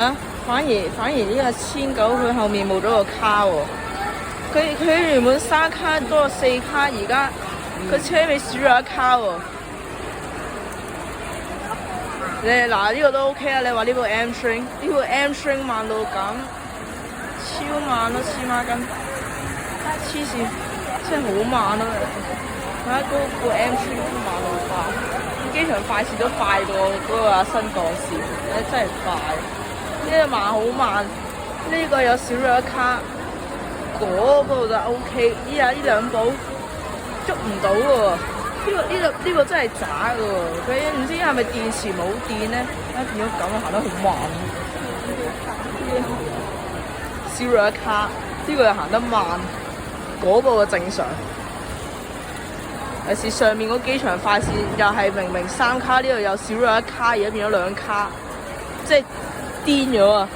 啊，反而呢個千九佢後面冇咗個卡喎，佢原本3卡多咗4卡，而家佢車尾少咗1卡喎。你嗱呢個都 OK 啊，你話呢部 M string 呢部 M string 慢到咁，超慢咯，黐孖筋，黐線，真係好慢咯。睇下嗰部 M string 都慢到爆，機場快線都快過嗰個新幹線，真係快。呢個慢好慢，呢個有少咗1卡，嗰部就 OK。依家呢兩部捉唔到喎。呢個真係渣嘅喎，佢唔知係咪電池冇電咧？變咗咁行得好慢，少咗1卡，呢個又行得慢，嗰個就正常。有時上面嗰機場快線又係明3卡，呢度又少咗1卡，而家變咗2卡，即係癲咗啊！